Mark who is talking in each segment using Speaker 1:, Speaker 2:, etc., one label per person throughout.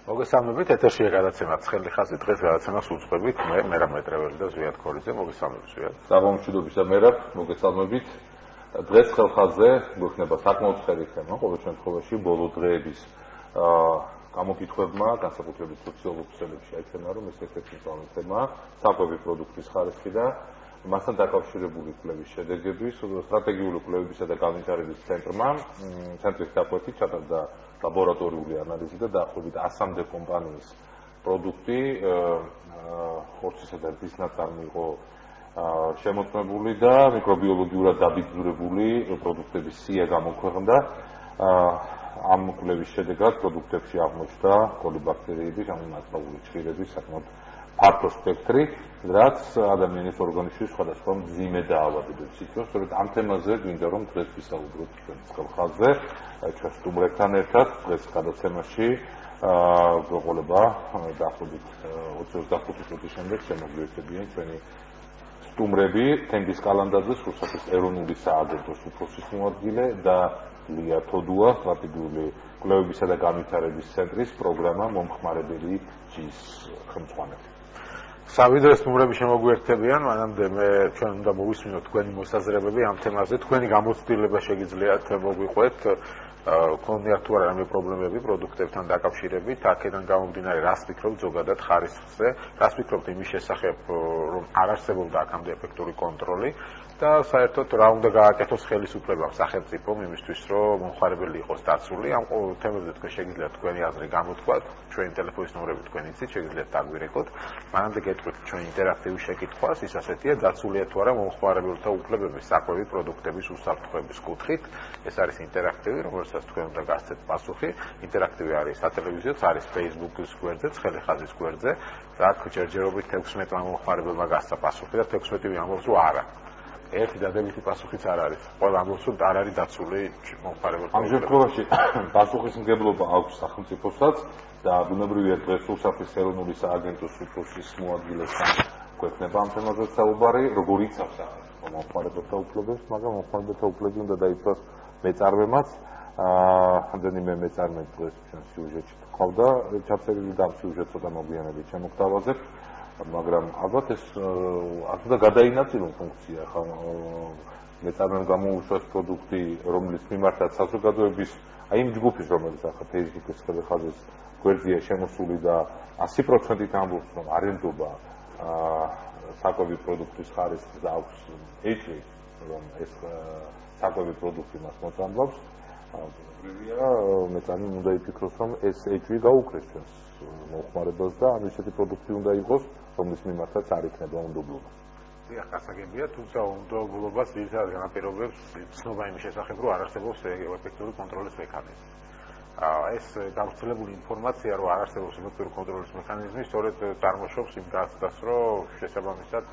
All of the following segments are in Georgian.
Speaker 1: მოგესალმებით, ეთერშია გადაცემა ცხელი ხაზი, დღეს გადაცემას უძღვებით მე მერაბ მეტრეველი და ზვიად ქორიძე, მოგესალმებით ზვიად.
Speaker 2: Საგამომშვიდობისა მერაბ, მოგესალმებით. დღეს ცხელ ხაზზე გვექნება საკმაოდ ცხელი თემა, ყოველ შემთხვევაში ბოლო დღეების გამოკითხვებმა, განსაკუთრებით სოციალურ ქსელებში აჩვენა, რომ ეს ერთ-ერთი მთავარი თემაა საკვები პროდუქტის ხარისხი და მასთან დაკავშირებული კვლევის შედეგები, სტრატეგიული კვლევებისა და განვითარების ცენტრის დაკვეთით ჩატარდა ლაბორატორიული ანალიზი და დაახლოებით 100-მდე კომპანიის პროდუქტი ხორცისა და რძის ნაწარმი იყო შემოწმებული და მიკრობიოლოგიურად დაბინძურებული პროდუქტების სია გამოქვეყნდა. ამ კვლევის შედეგად პროდუქტებში აღმოჩნდა კოლიბაქტერიების, ამონაცვლებული ჭირების საკმაოდ ფართო სპექტრი, რაც ადამიანის ორგანიზმში სხვადასხვა მძიმე დაავადებებს იწვევს. სწორედ ამ თემაზე გვინდა რომ დღეს ვისაუბროთ ცხელ ხაზზე ჩვენ სტუმრებთან ერთად. დღეს გადაცემაში გვეყოლება დაახლოებით 20-25 წუთის შემდეგ შემოგვიერთებიან ჩვენი სტუმრები თენგიზ კალანდაძე, რუსეთის ეროვნული სააგენტოს უფროსის მოადგილე და ლია თოდუა, სტრატეგიული კვლევებისა და განვითარების ცენტრის პროგრამა მომხმარებელი ჯის ხელმძღვანელი.
Speaker 1: Სავიდრე სტუმრები შემოგვიერთებიან, მანამდე ჩვენ უნდა მოვისმინოთ თქვენი მოსაზრებები ამ თემაზე, თქვენი გამოცდილება შეგიძლიათ მოგვიყვეთ, გქონდათ თუ არა რამე პრობლემები პროდუქტებთან დაკავშირებით, აქედან გამომდინარე, რას ფიქრობთ ზოგადად ხარისხზე, რას ფიქრობთ იმის შესახებ, რომ არ არსებობდა აქამდე ეფექტური კონტროლი და საერთოდ რა უნდა გააკეთოს ხელისუფლებამ სახელმწიფომ იმისთვის, რომ მომხმარებელი იყოს დაცული. ამ თემებზე თქვენ შეგიძლიათ თქვენი აზრი გამოთქვათ, ჩვენი ტელეფონის ნომრები თქვენ იცით, შეგიძლიათ დაგვირეკოთ. მანამდე გეტყვით ჩვენ ინტერაქტიული შეკითხვას, ის ასეთია, დაცულია თუ არა მომხმარებელთა უფლებები საკვები პროდუქტების უსაფრთხოების კუთხით. ეს არის ინტერაქტივი, რომელსაც თქვენ უნდა გასცეთ პასუხი. ინტერაქტივი არის სატელევიზიოც, არის Facebook-ის გვერდზე, ცხელი ხაზის გვერდზე. აქ ჯერჯერობით 16 მომხმარებელმა გასცა პასუხი და 16 ამბობს, რომ არა. ერთი დადებითი პასუხიც არ არის. ყველა ამბობს, რომ არ არის დაცული მომხმარებელთა.
Speaker 2: ამ შემთხვევაში პასუხისმგებლობა აქვს სახელმწიფოსაც და ბუნებრივია დღეს რუსეთის ეროვნული სააგენტოს უფროსის მოადგილესთან გვექნება ამ თემაზე საუბარი, როგორ იცავს მომხმარებელთა უფლებებს, მაგრამ მომხმარებელთა უფლები უნდა დაიცვას მეწარმემაც. რამდენიმე მეწარმე დღეს ჩვენ სიუჟეტში თქვა ჩაწერილი და ამ სიუჟეტს ცოტა მოგვიანებით შემოგთავაზებ. მაგრამ ალბათ ეს არ უნდა გადაინაწილოს ფუნქცია, ხა მეწარმემ გამოუშვას პროდუქტი, რომლის მიმართაც საზოგადოების, აი იმ ჯგუფის, რომელიც ახლა Facebook-ის ცხელი ხაზის გვერდზეა შემოსული და 100%-ით ამბობს, რომ არ ენდობა საკვები პროდუქტის ხარისხს და აქვს ეჭვი, რომ ეს საკვები პროდუქტი მას მოწამლავს. ბუნებრივია, მეწარმემ უნდა იფიქროს, რომ ეს ეჭვი გაუქმეს ჩვენს მომხმარებელს და ამ ისეთი პროდუქტი უნდა იყოს, რომლის მიმართაც არ იქნება უნდობლობა.
Speaker 1: დიახ, გასაგებია, თუმცა უნდობლობას ძირითადად განაპირობებს ცნობა იმის შესახებ, რომ არ არსებობს ეფექტური კონტროლის მექანიზმი. ეს გავრცელებული ინფორმაცია, რომ არ არსებობს ეფექტური კონტროლის მექანიზმი, სწორედ წარმოშობს იმ გასცდას, რომ შესაბამისად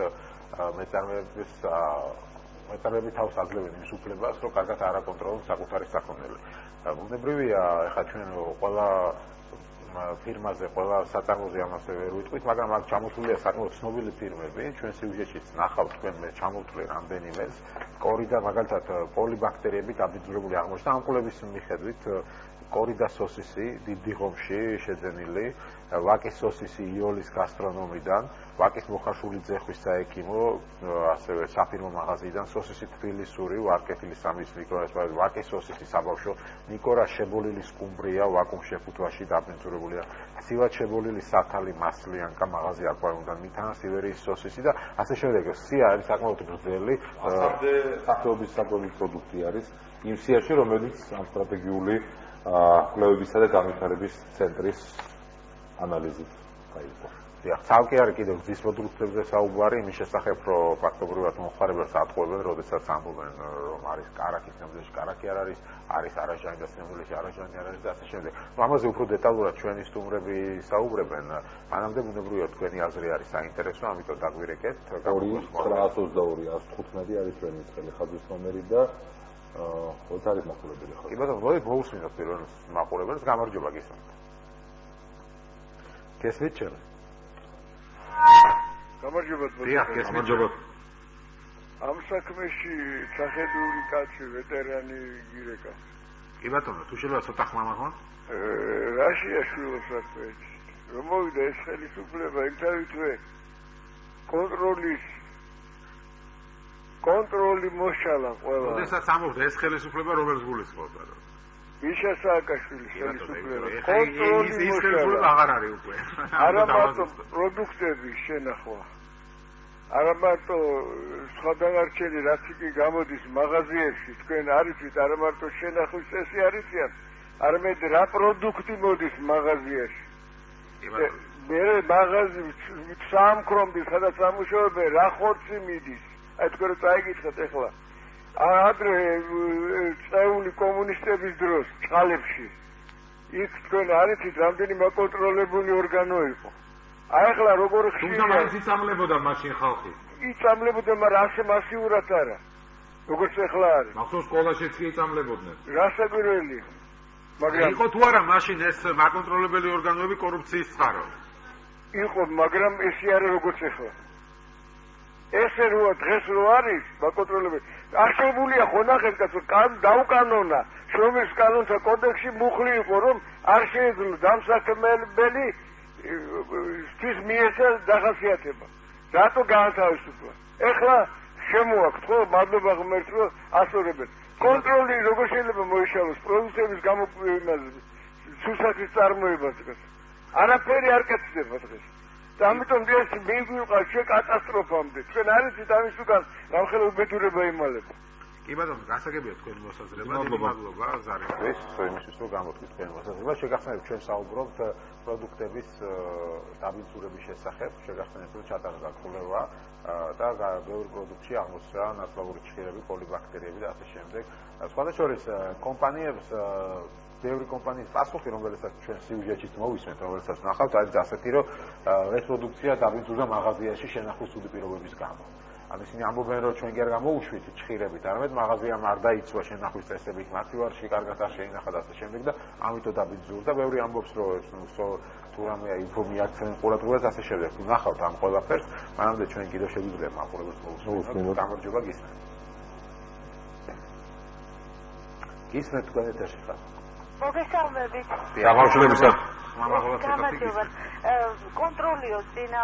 Speaker 1: მეწარმეები თავს აძლევენ იმის უფლებას, რომ კარგად არ აკონტროლონ საკუთარი საქონელი. ბუნებრივია, ეხლა ჩვენ ყველა ფირმაზე, ყველა საწარმოზე ამას ვერ ვიტყვით, მაგრამ აქ ჩამოთვლილია საკმაოდ ცნობილი ფირმები, ჩვენ სიუჟეტშიც ნახავთ თქვენ მე ჩამოვთვლე რამდენიმეს, კორიდა მაგალითად პოლიბაქტერიები დაბინძურებული აღმოჩნდა. ამ კვლევის მიხედვით კორიდა სოსისი დიდ დიღომში შეძენილი, ვაკის სოსისი იოლის გასტრონომიდან, ვაკის მოხარშული ძეხვის საექიმო, ასევე საფირმო მაღაზიიდან, სოსისი თბილისური, ვარკეთილი სამის მიკრორესტორანი, ვაკის სოსისი საბავშვო, ნიკორა შებოლილი სკუმბრია, ვაკუმ შეფუთვაში დაბინძურებულია, ცივად შებოლილი სათალი მასლიანკა მაღაზია აკვარიუმიდან, მითანა სივერიის სოსისი და ასე შემდეგ. სია არის საკმაოდ გრძელი,
Speaker 2: ასამდე სახეობის საკვები პროდუქტი არის იმ სიაში, რომელიც ამ სტრატეგიული კვლევებისა და განვითარების ცენტრის ანალიზით გაიგო.
Speaker 1: დიახ, ცალკე არის კიდევ რძის პროდუქტებზე საუბარი, იმის შესახებ, რომ ფაქტობრივად მომხმარებელს ატყუებენ, როდესაც ამბობენ, რომ არის კარაქის სინამდვილეში კარაქი არ არის, არის არაჟანი და სინამდვილეში არაჟანი არ არის და ასე შემდეგ. ამაზე უფრო დეტალურად ჩვენი სტუმრები საუბრებენ. მანამდე ბუნებრივია თქვენი აზრი არის საინტერესო, ამიტომ დაგვირეკეთ.
Speaker 2: 2-922-115 არის ჩვენი ცხელი ხაზის ნომერი და ხოთ არის მაყურებელი ხო?
Speaker 1: კი ბატონო, მოდით მოვუსმინოთ პირველ მაყურებელს, გამარჯობა გისმენთ. გესმით ჩემ?
Speaker 3: გამარჯობა.
Speaker 1: დიახ, გამარჯობა.
Speaker 3: ამ საქმეში სახედური კაცი ვეტერანი გირეკა.
Speaker 1: კი ბატონო, თუ შეიძლება ცოტა ხმამაღლა?
Speaker 3: რაშია შვილოსაფეც რომ მოვიდა ეს ხელისუფლება იმთავითვე კონტროლი მოშალა ყველა.
Speaker 1: როდესაც ამოვიდა ეს ხელისუფლება რომელს გულისხმობდა რა?
Speaker 3: მიშა სააკაშვილის ხელისუფლება.
Speaker 1: ის ხელისუფლება აღარ არის უკვე.
Speaker 3: არა მარტო პროდუქტების შენახვა. არა მარტო სხვა დანარჩენი რაც კი გამოდის მაღაზიებში თქვენ არიცით არა მარტო შენახვის წესი არიციან არამედ რა პროდუქტი მოდის მაღაზიაში. მე მაღაზი სამქრომდი სადაც ამუშავებენ რა ხორცი მიდის. აი თქვენ წაიგითხეთ ახლა. ადრე წეული კომუნისტების დროს წყალებში იქ თქვენ არიცით რამდენი მაკონტროლებული ორგანო იყო. აი ახლა როგორ ხშირია
Speaker 2: თუმცა მაინც იწამლებოდა მაშინ ხალხი.
Speaker 3: იწამლებოდა, მაგრამ ასე მასიურად არა. როგორც ახლა არის.
Speaker 2: მახსოვს სკოლაშიც კი იწამლებოდნენ.
Speaker 3: რასაკვირველია. მაგრამ
Speaker 1: იყო თუ არა მაშინ ეს მაკონტროლებელი ორგანოები კორუფციის წყარო?
Speaker 3: იყო, მაგრამ ესე არა როგორც ახლა. ესე როა დღეს რო არის მაკონტროლებელი. არსებულია ხონახეთ კაცო, დაუკანონა. შრომის კანონთა კოდექსში მუხლი იყო, რომ არ შეეძლო დამსაქმებელი თვის მიეცა დახასიათება. რატო გაათავისუფლა? ეხლა შემოაქვთ ხო, მადლობა ღმერთს რომ ასწორებენ. კონტროლი როგორ შეიძლება მოიშალოს პროდუქტების სუსაქის წარმოებას დღეს? არაფერი არ კეთდება დღეს. და ამიტომ ეს მიგვიყავს კატასტროფამდე. თქვენ არიცით ამის უკან რამხელა უბედურება იმალება.
Speaker 1: კი ბატონო, გასაგებია თქვენი მოსაზრება. მადლობა ზარი.
Speaker 2: ეს იმისთვის რომ გამოთქვით თქვენი მოსაზრება, შეგახსენებთ ჩვენ საუბრობთ პროდუქტების დაბინძურების შესახებ, შეგახსენებთ რომ ჩატარდა კვლევა და ბევრი პროდუქტში აღმოჩნდა ნაცვლად ჭირები, პოლიბაქტერიები და ასე შემდეგ. სხვათა შორის კომპანიებს ბევრი კომპანიის პასუხი, რომელსაც ჩვენ სიუჟეტით მოვისმენთ, რომელსაც ნახავთ, არის ასეთი, რომ ეს პროდუქცია დაბინძურდა მაღაზიაში შენახვის უდი პირობების გამო. ისინი ამბობენ, რომ ჩვენ კი არ გამოუშვით ჭირებით, არამედ მაღაზიამ არ დაიცვა შენახვის წესებით, მათი ვარში კარგად არ შეინახა და ასე შემდეგ და ამიტომ დაბინძურდა. ბევრი ამბობს, რომ თუ რამე ინფო მიაქცევენ ყურადღებას ასე შემდეგ. ნახავთ ამ ყველაფერს, მანამდე ჩვენ კიდევ შეგვიძლია მაყურებელს მოусმინოთ გამარჯობა გისმენთ. გისმენთ თქვენ ეთერში ხართ.
Speaker 4: მოგესალმებით.
Speaker 2: გამარჯვებისად.
Speaker 4: გამარჯობა. კონტროლიო წინა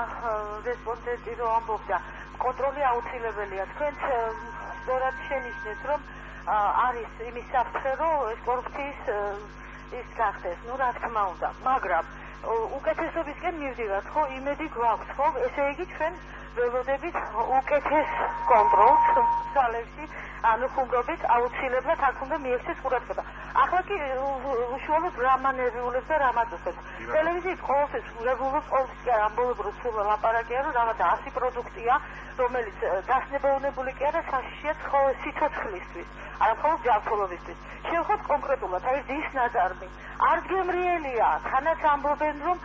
Speaker 4: რესპონდენტი რომ ამბობდა, კონტროლი აუცილებელია. თქვენც სწორად შენიშნეთ, რომ არის იმის საფრთხე, რომ ეს კორუფციის ის გახდეს. ნუ რა თქმა უნდა, მაგრამ უკეთესობისკენ მივდივართ, ხო, იმედი გვაქვს, ხო, ესე იგი ჩვენ ველოდებით უკეთეს კონტროლს ძალებში, ანუ ხუმრობით აუცილებლად აქ უნდა მიექცეს ყურადღება. ახლა კი უშუალოდ რა მანერვიულებს და რა მაწუხებს. ტელევიზიით ყოველთვის რეგულარულად კი ამბობენ სულ ლაპარაკია, რომ რაღაც 100 პროდუქტია, რომელიც დასნებოვნებული კი არა საშიშიათ სიცოცხლისთვის, არა მხოლოდ ჯანმრთელობისთვის. შევხვდით კონკრეტულად, არის დის ნაწარმი. არც გემრიელია, თანაც ამბობენ, რომ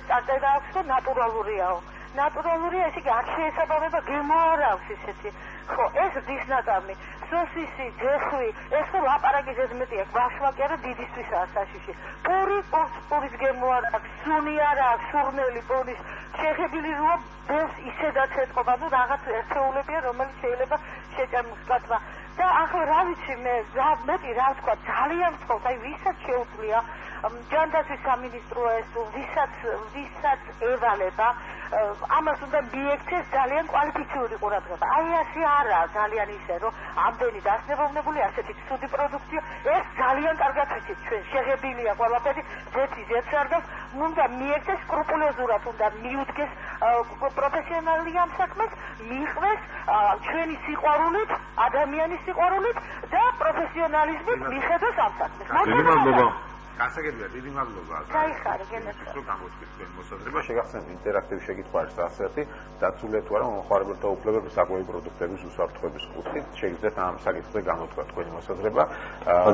Speaker 4: წაწედა აქვს და ნატურალურიაო. ნატურალურია, ესე იგი არ შეესაბამება გემო არ აქვს ისეთი. ხო, ეს დის ნაწარმი. სოსისი, ძეხვი, ეს ხო ლაპარაკი ზედმეტია, გვაშვა კი არა დიდისთვისაა საშიში. პურის გემო არ აქვს, სუნი არ აქვს, სურნელი პურის შეხებილი როა ბევრს ისედაც ეთყობა, ну რაღაც ერთეულებია, რომელიც შეიძლება შეჭამსკათვა. და ახლა რა ვიცი მე, მეტი რა ვთქვა, ძალიან ვთხოვთ, აი ვისაც შეუძლია ჯანდაცვის სამინისტროა ეს, ვისაც ევალება, ამას უნდა მიექცეს ძალიან კვალიფიციური ყურადღება. აი ასე არა ძალიან ისე, რომ ამდენი დასნებოვნებული ასეთი ცუდი პროდუქცია, ეს ძალიან კარგად ვიცით ჩვენ, შეღებილია ყველაფერი, ზეთი ზეთს არ და უნდა მიექცეს სკრუპულოზურად, უნდა მიუდგეს პროფესიონალი ამ საქმეს, მიყვეს ჩვენი სიყვარულით, ადამიანის სიყვარულით და პროფესიონალიზმით მიხედოს ამ საქმეს.
Speaker 2: მადლობა.
Speaker 1: გასაგებია, დიდი მადლობა.
Speaker 4: გაიხარე, გენერალ.
Speaker 1: რომ გამოჩვით თქვენ მოსაზრება.
Speaker 2: შეგახსენებთ ინტერაქტიული შეკითხვა არის ასეთი, დაცულია თუ არა მომხმარებელთა უფლებების საკვები პროდუქტების უსაფრთხოების კუთხით, შეგიძლიათ ამ საკითხზე გამოთქვა თქვენი მოსაზრება.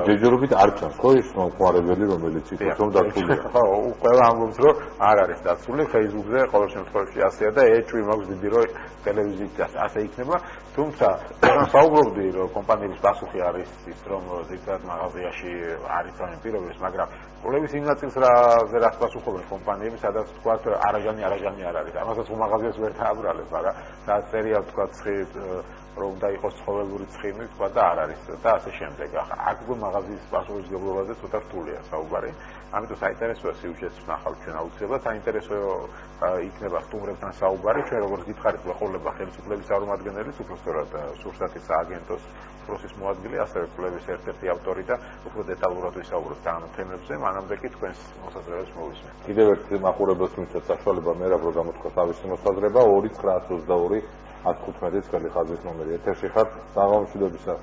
Speaker 2: ჯერჯერობით არ ჩანს ხო ის მომხმარებელი, რომელიც ითქვას რომ დაცულია. ხო, ყველა ამბობს რომ არ არის დაცული, Facebook-ზე ყოველ შემთხვევაში ასეა და ეჭვი მაქვს დიდი რომ ტელევიზიით ასე იქნება, თუმცა საუბრობდი რომ კომპანიების პასუხი არის ის რომ ზოგადად მაღაზიაში არის ამ პირობებს, მაგრამ კვლევის იმ ნაწილს რაც პასუხობენ კომპანიები, სადაც თქვათ არაგანი არ არის. ამასაც უმაღაზიას ვერ დააბრალებ, მაგრამ სადაც წერია თქვათ რომ უნდა იყოს ცხოველური ცხიმი, თქვათ და არ არის და ასე შემდეგ. ახლა აქ მაღაზიის პასუხისმგებლობაზე ცოტა რთულია საუბარი.
Speaker 1: ამიტომ საინტერესოა სიუჟეტს ვნახავთ ჩვენ აუცილებლად საინტერესო იქნება სტუმრებთან საუბარი ჩვენ როგორც გითხარით ვეყოლება ხელისუფლების წარმომადგენელიც უბრალოდ სურსათის სააგენტოს პროცესის მოადგილე ასევე კვლევის ერთ-ერთი ავტორი და უფრო დეტალურად ვისაუბრებთ ამ თემებზე მანამდე კი თქვენს მოსაზრებებს მოვისმენთ
Speaker 2: კიდევ ერთ მაყურებელს მიცეთ საშუალება მე რა გამოტყვა თავისი მოსაზრება 2922 1015 ხელი ხაზის ნომერი ეთერში ხართ საღამოშიდობისა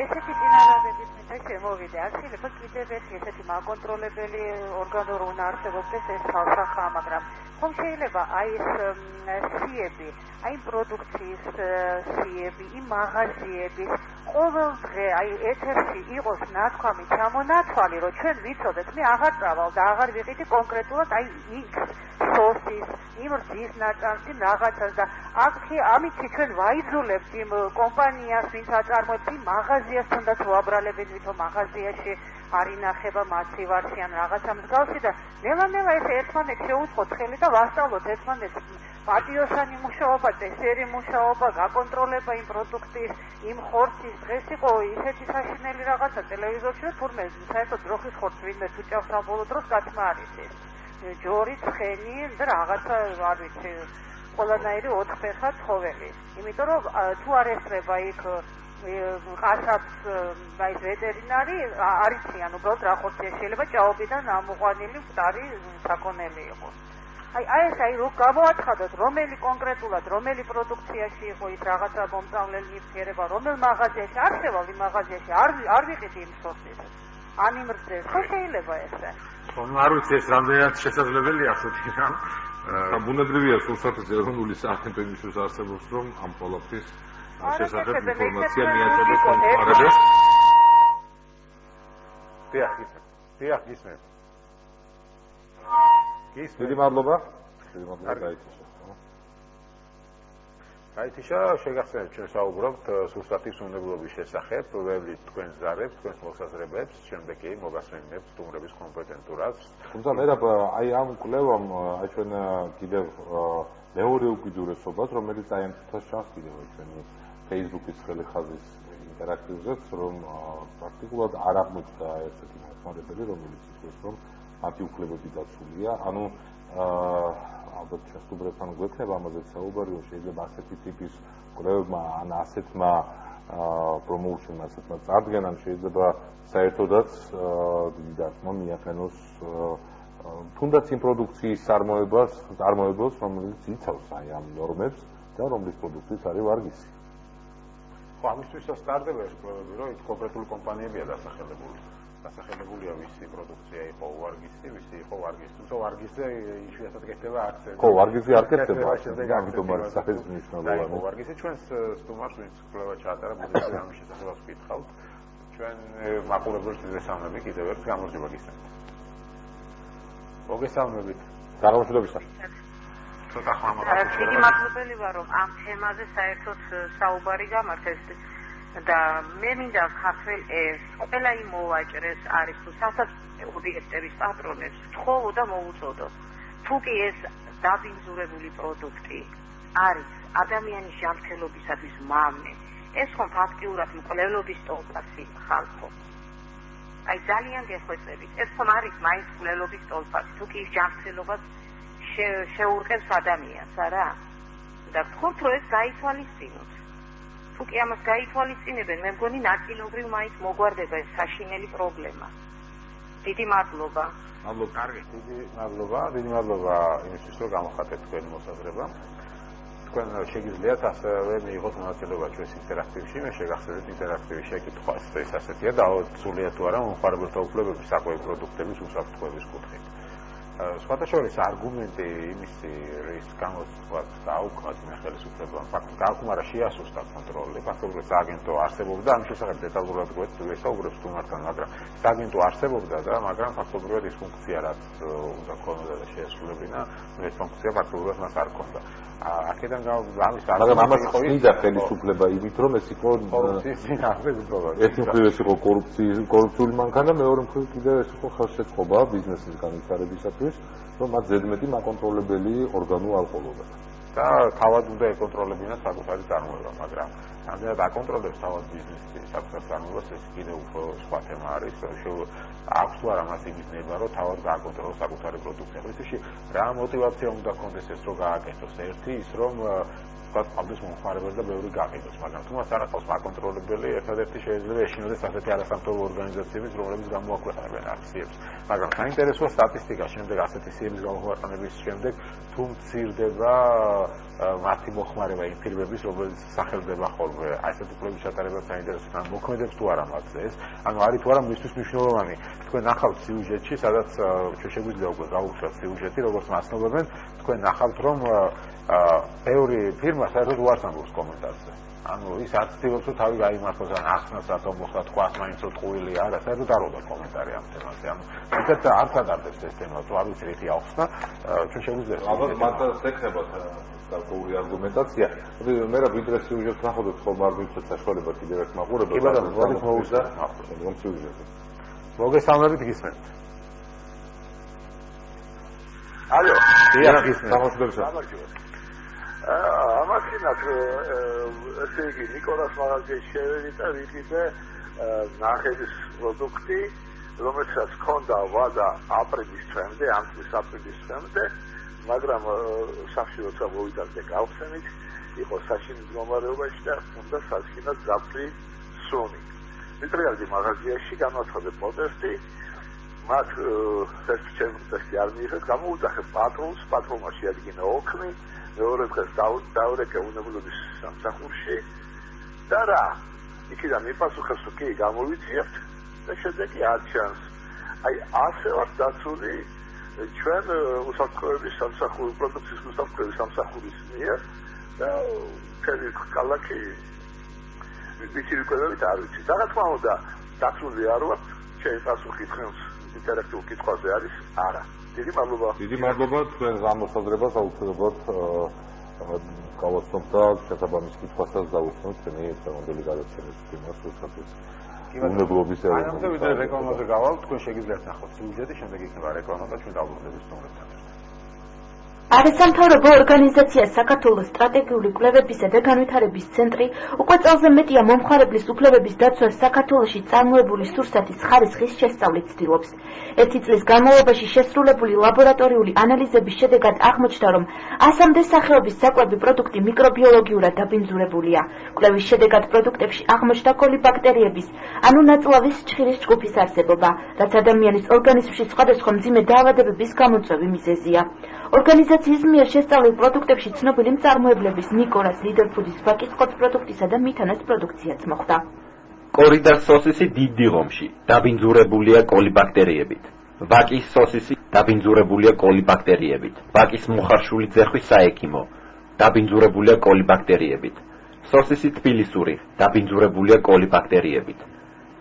Speaker 4: ესეთი წინააღმდეგობის მითხრა შემოვიდა აქცილება კიდევ ერთი ესეთი მაკონტროლებელი ორგანო რო უნდა არსებობდეს ეს ხალხა მაგრამ ხომ შეიძლება აი ეს სიები აი პროდუქციის სიები იმ მაღაზიების ყოველ დღე აი ეთერში იყოს ნათქვამი ჩამონათვალი რომ ჩვენ ვიცოდეთ მე აღარ წავალ და აღარ ვიყიდი კონკრეტულად აი იქ სოსის იმ რძის ნაწარმს იმ რაღაცას და აქ ამითი ჩვენ ვაიძულებთ იმ კომპანიას ვინც აწარმოებს იმ მაღაზიას თუნდაც ვაბრალებენ ვითომ მაღაზიაში არ ინახება მაცივარში ან რაღაცა მსგავსი და ნელა-ნელა ეს ერთმანეთს შეუწყოთ ხელი და ვასწავლოთ ერთმანეთს პატიოსანი მუშაობა, წესიერი მუშაობა, გაკონტროლება იმ პროდუქტის, იმ ხორცის დღეს იყო ისეთი საშინელი რაღაცა ტელევიზორში თურმე საერთოდ ძროხის ხორცს ვინმე თუ ჭავს ამ ბოლო დროს გაცმა არის ეს ჯორი, ცხენი და რაღაცა არ ვიცი ყველანაირი ოთხფეხა ცხოველი იმიტომ რომ თუ არ ესწრება იქ ყასაბს აი ვეტერინარი არიციან უბრალოდ რა ხორცია შეიძლება ჭაობიდან ამოყვანილი მკვდარი საქონელი იყოს აი ეს აი რო გამოაცხადოთ რომელი კონკრეტულად რომელი პროდუქციაში იყო ის რაღაცა მომწავლელი ნივთიერება რომელ მაღაზიაში არ შევალ იმ მაღაზიაში არ ვიყიდი იმ სორტის ან იმ რძეს ხო შეიძლება ესე
Speaker 1: არ ვიცი ეს რამდენად შესაძლებელია ასეთი რამ
Speaker 2: ბუნებრივია სულსათის ეროვნული სააგენტო იმისთვის არსებობს რომ ამ ყველაფრის შესახებ ინფორმაცია მიაწოდოს მომხმარებლებს
Speaker 1: დიახ გისმენთ
Speaker 2: დიდი მადლობა
Speaker 1: გაითიშა შეგახსენებთ ჩვენ საუბრობთ სულსათის უნებლობის შესახებ ველი თქვენს ზარებს თქვენს მოსაზრებებს შემდეგ კი მოგასვენებთ სტუმრების კომპეტენტურას
Speaker 2: თუმცა მე აი ამ კვლევამ აი ჩვენ კიდევ მეორე უკიდურესობას რომელიც აი ამ თვითონ ჩანს კიდევ ჩვენი Facebook-ის ხელხაზის ინტერაქტივზეც რომ პრაქტიკულად არ აღმოჩნდა ესეთი მოხმარებელი რომელიც ითქვას რომ მათი უფლებები დაცულია ანუ ალბათ სტუმრებთან გვექნება ამაზეც საუბარი რომ შეიძლება ასეთი ტიპის კვლევებმა ან ასეთმა პრომოუშენმა ასეთმა წარდგენამ შეიძლება საერთოდაც დიდი დარტყმა მიაყენოს თუნდაც იმ პროდუქციის წარმოებელს რომელიც იცავს აი ამ ნორმებს და რომლის პროდუქციის არის ვარგისი
Speaker 1: ხო ამისთვისაც სტარდება ეს კვლევები რომ ის კონკრეტული კომპანიებია დასახელებულია ვისი პროდუქცია იყო ვარგისი, ვისი იყო ვარგისი. თუმცა ვარგისზე იშვიათად კეთდება აქცენტი.
Speaker 2: ხო, ვარგისი არ კეთდება, ამიტომ არის სახის მნიშვნელოვანი.
Speaker 1: ხო, ვარგისი ჩვენს სტუმარს ვინც კვლევა ჩაატარა, ბუნებრივია ამის შესახებაც ვკითხავთ. ჩვენ მაყურებელს ვესალმები კიდევ ერთ გამარჯობა გისმენთ. მოგესალმებით.
Speaker 2: საღამოშიდობისა.
Speaker 1: ცოტა ხმა
Speaker 4: დიდი მადლობელი ვარ რომ ამ თემაზე საერთოდ საუბარი გამართეს და მე მინდა ქართველ ეს ყველა იმ მოვაჭრეს არის თუ სასაცილო ობიექტების პატრონებს თხოვო და მოუწოდო თუ კი ეს დაბინძურებული პროდუქტი არის ადამიანის ჯანმრთელობისათვის მამე ეს ხომ ფაქტიურად მკვლელობის ტოლფასი ხალხო აი ძალიან გეხვეწებით ეს ხომ არის მაინც მკვლელობის ტოლფასი თუ კი ის ჯანმრთელობას შეურყევს ადამიანს არა და თქვით რომ ეს გაითვალისწინოთ თუ კი ამას გაითვალისწინებენ მე მგონი ნაწილობრივ მაინც მოგვარდება ეს საშინელი პრობლემა დიდი მადლობა
Speaker 1: კარგი დიდი მადლობა იმისთვის რომ გამოხატეთ თქვენი მოსაზრება თქვენ შეგიძლიათ ასევე მიიღოთ მონაწილეობა ჩვენს ინტერაქტივში მე შეგახსენებთ ინტერაქტივის შეკითხვას ეს ასეთია და სრულიად თუ არა მომხმარებელთა უფლებების საკვები პროდუქტების უსაფრთხოების კუთხით სხვათა შორის არგუმენტი იმისი რის გამოც გააუქმათ მე ხელისუფლებამ ფაქტობრივად გააუქმარა შეასუსტა კონტროლი ფაქტობრივად სააგენტო არსებობდა ამ შესახებ დეტალურად გვესაუბრებს სტუმართან მაგრამ სააგენტო არსებობდა და მაგრამ ფაქტობრივად ის ფუნქცია რაც უნდა ქონოდა და შეესრულებინა ეს ფუნქცია ფაქტობრივად მას არ ქონდა აქედან გამის
Speaker 2: მაგრამ ამას ხდიდა ხელისუფლება იმით რომ ეს იყო ერთი მხრივ ეს იყო კორუფციული მანქანა მეორე მხრივ კიდევ ეს იყო ხელშეწყობა ბიზნესის განვითარებისათვის რომ მათ ზედმეტი მაკონტროლებელი ორგანო არ ყოლოდა
Speaker 1: და თავად უნდა ეკონტროლებინათ საკუთარი წარმოება, მაგრამ ამდენად აკონტროლებს თავად ბიზნესი საკუთარ წარმოებას, ეს კიდევ უფრო სხვა თემა არის. აქვს თუ არა მას იმის ნება, რომ თავად გააკონტროლოს საკუთარი პროდუქცია. ისე რა мотиваცია უნდა კონდეს ეს რომ გააკეთოს? ერთი ის რომ ყავდეს მომხმარებელი და ბევრი გაყიდოს, მაგრამ თუ მას არ აქვს აკონტროლებელი, ერთადერთი შეიძლება ეშინოდეს ასეთი არასამთავრობო ორგანიზაციების, რომლებიც გამოაქვეყნებენ აქციებს. მაგრამ საინტერესოა სტატისტიკა შემდეგ ასეთი სიების გამოაქვეყნების შემდეგ თუ მცირდება მათი მოხმარება იმ ფირმების, რომელიც სახელდება ხოლმე. აი ესეთი კვლევის ჩატარება საინტერესოა, ან მოქმედებს თუ არა მათზე ეს. ანუ არის თუ არა მისთვის მნიშვნელოვანი. თქვენ ნახავთ სიუჟეტში, სადაც ჩვენ შეგვიძლია უკვე გავუშვათ სიუჟეტი, როგორც მასნობებენ, თქვენ ნახავთ რომ ბევრი ფირმა საერთოდ უარს ამბობს კომენტარზე. ანუ ის არც ცდილობს რომ თავი გაიმართოს ან ახსნას რატომ მოხდა თქვას მაინც რთული არა, საერთოდ არ უნდა კომენტარი ამ თემაზე. ანუ ისეთ არც ადარდებს ეს თემა, თუ არ ვიცი რითი ახსნა, ჩვენ შეგვიძლია.
Speaker 2: ალბათ მართლაც ეხებათ გარკვეული არგუმენტაცია. მე რა ვიდრე სიუჟეტს ნახავთ ხოლმე არ ვიცით საშუალება კიდევ ერთ მაყურებელს.
Speaker 1: კი ბატონო, მოდი მოუზა
Speaker 2: რომ სიუჟეტი.
Speaker 1: მოგესალმებით გისმენთ.
Speaker 3: ალო,
Speaker 1: დიახ გისმენთ.
Speaker 3: გამარჯობა. ამაშინაც ესე იგი ნიკოლას მაღაზიაში შევედი და ვიყიდე ნახევის პროდუქტი, რომელსაც ჰქონდა ვადა აპრილის თვემდე, ამ წლის აპრილის თვემდე, მაგრამ სახში როცა მოვიდარდე გავხსენით, იყო საშინის მდგომარეობაში და უნდა საშინად დაფრი სუნი. ვიტრიალდი მაღაზიაში განაცხადე პროტესტი, მათ ეს პროტესტი არ მიიღეს, გამოუძახეს პატრონს, პატრონმა შეადგინა ოქნი, მეორე დღეს დაურეკე უნებულობის სამსახურში და რა, იქიდან მიპასუხეს, რომ კი გამოვიძიებთ და შედეგი არ ჩანს. აი ასე ვართ დაცული ჩვენ უსაფრთხოების სამსახური პროდუქციის უსაფრთხოების სამსახურის მიერ და მთელი ქალაქი ვიცი ვიკვირდებით არ ვიცი. და რა თქმა უნდა დაცული არ ვართ, ჩემი პასუხი თქვენს ინტერაქტიულ კითხვაზე არის არა. დიდი მადლობა.
Speaker 2: დიდი მადლობა თქვენს ამოსაზრებას აუცილებლად გავაცნობთ და შესაბამის კითხვასაც დავუსვამთ ჩვენი დღევანდელი გადაცემის თემას რუსეთის უნებლობის ეროვნულ.
Speaker 1: ანუ ვიდრე რეკლამაზე გავალთ, თქვენ შეგიძლიათ ნახოთ სიუჟეტი, შემდეგ იქნება რეკლამა და ჩვენ დავუბრუნდებით სტუმრებთან.
Speaker 5: არასამთავრობო ორგანიზაცია საქართველოს სტრატეგიული კვლევებისა და განვითარების ცენტრი უკვე წელზე მეტია მომხმარებლის უფლებების დაცვას საქართველოში წარმოებული სურსათის ხარისხის შესწავლით ცდილობს. ერთი წლის განმავლობაში შესრულებული ლაბორატორიული ანალიზების შედეგად აღმოჩნდა, რომ 100-მდე სახეობის საკვები პროდუქტი მიკრობიოლოგიურად დაბინძურებულია. კვლევის შედეგად პროდუქტებში აღმოჩნდა კოლიბაქტერიების, ანუ ნაწლავის ჩხირის ჯგუფის არსებობა, რაც ადამიანის ორგანიზმში სხვადასხვა მძიმე დაავადებების გამოწვევი მიზეზია. ორგანიზაციის მიერ შესწავლილ პროდუქტებში ცნობილი მწარმოებლების ნიკოლას ლიდერფუდის ვაკის პროდუქტისა და მითანას პროდუქციაც მოხდა.
Speaker 6: კორიდას სოსისი დიდი ღომში დაბინძურებულია კოლიბაქტერიებით. ვაკის სოსისი დაბინძურებულია კოლიბაქტერიებით. ვაკის მოხარშული ძეხვის საექიმო დაბინძურებულია კოლიბაქტერიებით. სოსისი თბილისური დაბინძურებულია კოლიბაქტერიებით.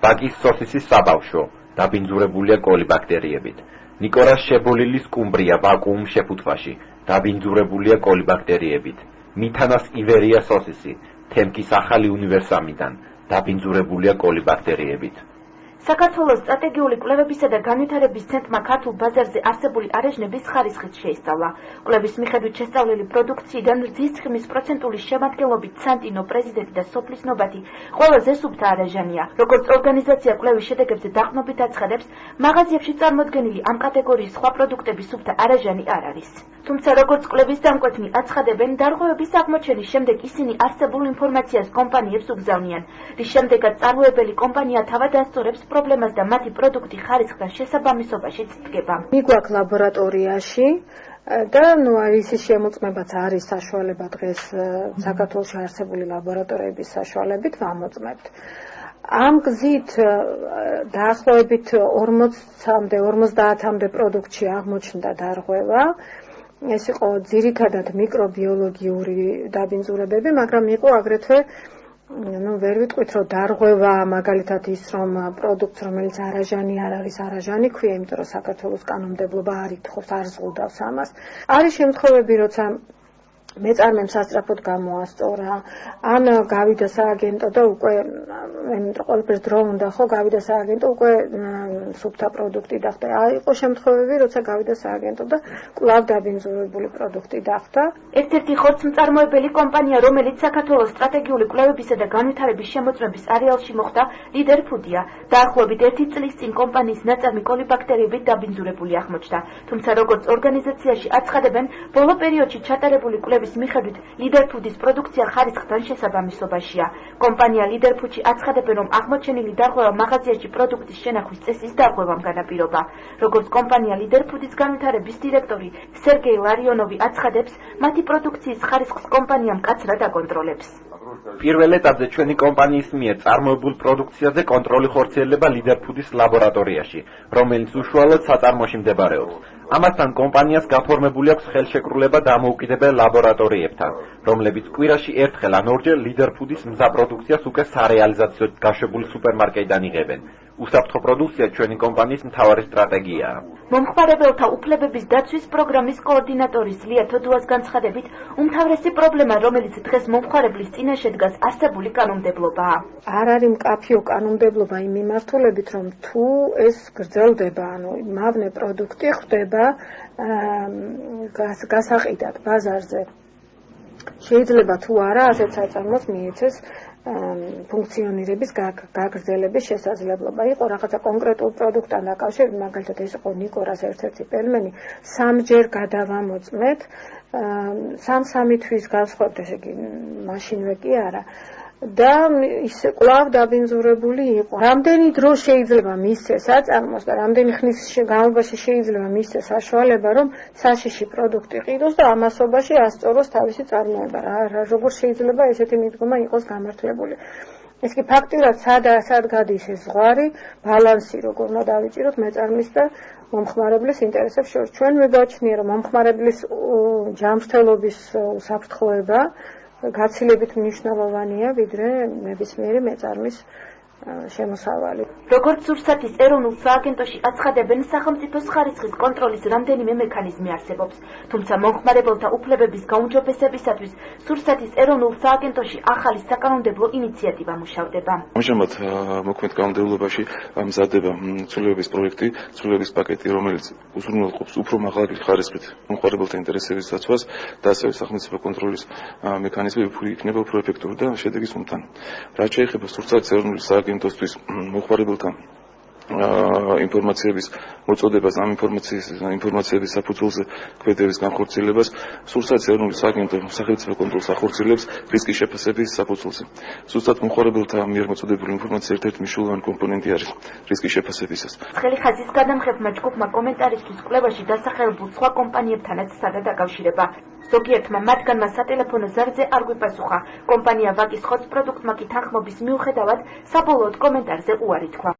Speaker 6: ვაკის სოსისი საბავშვო დაბინძურებულია კოლიბაქტერიებით. ნიკოლას შებოლილის კუმბრია ვაკუუმ შეფუთვაში დაბინძურებულია კოლიბაქტერიებით. მითანას ივერია სოსისი თემკის ახალი უნივერსამიდან დაბინძურებულია კოლიბაქტერიებით.
Speaker 5: საქართველოს სტრატეგიული კვლევებისა და განვითარების ცენტრმა ქართულ ბაზარზე არსებული არაჟნების ხარისხით შეისწავლა. კვლევის მიხედვით შესწავლილი პროდუქციიდან რძის ცხიმის პროცენტული შემადგენლობით სანტინო, პრეზიდენტი და სოფლის ნობათი ყველაზე სუფთა არაჟანია. როგორც ორგანიზაცია კვლევის შედეგებზე დაყრდნობით აცხადებს, მაღაზიებში წარმოდგენილი ამ კატეგორიის სხვა პროდუქტების სუფთა არაჟანი არ არის. თუმცა როგორც კვლევის დამკვეთნი აცხადებენ, დარღვევების აღმოჩენის შემდეგ ისინი არსებულ ინფორმაციას კომპანიებს უგზავნიან, რის შემდეგაც წარმოებელი კომპანია თავად ასწორებს პრობლემას და მათი პროდუქტი ხარისხთან შესაბამისობაშიც დგება.
Speaker 7: მიგვაქვს ლაბორატორიაში და ისის შემოწმებაც არის საშუალება დღეს საქართველოში არსებული ლაბორატორიების საშუალებით ვამოწმებთ. ამ გზით დაახლოებით 40-მდე 50-მდე პროდუქტში აღმოჩნდა დარღვევა. ეს იყო ძირითადად მიკრობიოლოგიური დაბინძურებები, მაგრამ იყო აგრეთვე ვერ ვიტყვით, რომ დარღვევა მაგალითად ის, რომ პროდუქტს, რომელიც არაჟანი არ არის არაჟანი ქვია, იმიტომ რომ საქართველოს კანონმდებლობა არ ითხოვს, არ ზღუდავს ამას. არის შემთხვევები, როცა მეწარმემ სასწრაფოდ გამოასწორა, ან გავიდა სააგენტო და უკვე ყველაფერს დრო უნდა ხო გავიდა სააგენტო უკვე სუფთა პროდუქტი დახტა. იყო შემთხვევები, როცა გავიდა სააგენტო და კვლავ დაბინძურებული პროდუქტი დახტა.
Speaker 5: ერთ-ერთი ხორცმწარმოებელი კომპანია, რომელიც საქართველოს სტრატეგიული კვლევებისა და განვითარების შემოწმების არეალში მოხდა, ლიდერ ფუდია. დაახლოებით 1 წლის წინ კომპანიის ნაწარმი კოლიბაქტერიებით დაბინძურებული აღმოჩნდა. თუმცა როგორც ორგანიზაციაში აცხადებენ, ბოლო პერიოდში ჩატარებული კვლევის მიხედვით ლიდერ ფუდის პროდუქცია ხარისხთან შესაბამისობაშია. კომპანია ლიდერ ფუდში აცხადებენ, რომ აღმოჩენილი დარღვევა მაღაზიაში პროდუქტის შენახვის წესის დარღვევამ განაპირობა. როგორც კომპანია ლიდერ ფუდის განვითარების დირექტორი სერგეი ლარიონოვი აცხადებს, მათი პროდუქციის ხარისხს კომპანია მკაცრად აკონტროლებს.
Speaker 6: პირველ ეტაპზე ჩვენი კომპანიის მიერ წარმოებულ პროდუქციაზე კონტროლი ხორციელდება ლიდერ ფუდის ლაბორატორიაში, რომელიც უშუალოდ საწარმოში მდებარეობს. ამასთან კომპანიას გაფორმებული აქვს ხელშეკრულება დამოუკიდებელ ლაბორატორიებთან, რომლებიც კვირაში ერთხელ ან ორჯერ ლიდერ ფუდის მზა პროდუქციას უკვე სარეალიზაციოდ გაშვებული სუპერმარკეტიდან იღებენ. უსაფრთხო პროდუქცია ჩვენი კომპანიის მთავარი სტრატეგიაა.
Speaker 5: მომხმარებელთა უფლებების დაცვის პროგრამის კოორდინატორის ლია თოდუას განცხადებით, უმთავრესი პრობლემა, რომელიც დღეს მომხმარებლის წინაშე დგას, არსებული კანონმდებლობაა.
Speaker 7: არ არის მკაფიო კანონმდებლობა იმ მიმართულებით, რომ თუ ეს გრძელდება, ანუ მავნე პროდუქტი ხდება გასაყიდად ბაზარზე. შეიძლება თუ არა ასეთ საწარმოს მიეცეს ფუნქციონირების გაგრძელების შესაძლებლობა. იყო რაღაცა კონკრეტულ პროდუქტთან დაკავშირებით, მაგალითად ეს იყო ნიკორას ერთ-ერთი პელმენი, 3ჯერ გადავამოწმეთ, 3 თვის გავსხვათ, ესე იგი, მაშინვე კი არა. და ის კვლავ დაბინძურებული იყო. რამდენი დრო შეიძლება მისცეს საწარმოს და რამდენი ხნის განმავლობაში შეიძლება მისცეს საშუალება, რომ საშიში პროდუქტი ყიდოს და ამასობაში ასწოროს თავისი წარმოება. როგორ შეიძლება ესეთი მიდგომა იყოს გამართლებული. ეს კი ფაქტიურად სად გადის ეს ზღვარი, ბალანსი როგორ უნდა დავიჭიროთ მეწარმის და მომხმარებლის ინტერესებს შორის. ჩვენ მეგაჩნია, რომ მომხმარებლის ჯანმრთელობის უსაფრთხოება გაცილებით მნიშვნელოვანია, ვიდრე ნებისმიერი მეწარმის შემოსავალი.
Speaker 5: როგორც სურსათის ეროვნულ სააგენტოში აცხადებენ, სახელმწიფოს ხარისხის კონტროლის რამდენიმე მექანიზმი არსებობს, თუმცა მომხმარებელთა უფლებების გაუმჯობესებისათვის სურსათის ეროვნულ სააგენტოში ახალი საკანონმდებლო ინიციატივა მუშავდება.
Speaker 8: ამჟამად მოქმედ კანონმდებლობაში მზადდება ცვლილებების პროექტი, ცვლილების პაკეტი, რომელიც უზრუნველყოფს უფრო მაღალი ხარისხით მომხმარებელთა ინტერესების დაცვას და ასევე სახელმწიფო კონტროლის მექანიზმი იქნება უფრო ეფექტური და შედეგის მომთანი. რაც შეეხება სურსათის ეროვნული სააგენტოსთვის მომხმარებელთა ინფორმაციების მოწოდებას, ამ ინფორმაციების საფუძველზე ქმედების განხორციელებას სურსათის ეროვნული სააგენტო სახელმწიფო კონტროლს ახორციელებს რისკის შეფასების საფუძველზე. ზუსტად მომხმარებელთა მიერ მოწოდებული ინფორმაცია ერთ-ერთი მნიშვნელოვანი კომპონენტი არის რისკის შეფასებისას.
Speaker 5: ცხელი ხაზის გადამხებმა ჯგუფმა კომენტარისთვის კვლევაში დასახელებულ სხვა კომპანიებთანაც სცადა დაკავშირება. ზოგიერთმა მათგანმა სატელეფონო ზარზე არ გვიპასუხა. კომპანია ვაკის ხორცპროდუქტმა კი თანხმობის მიუხედავად საბოლოოდ კომენტარზე უარი თქვა.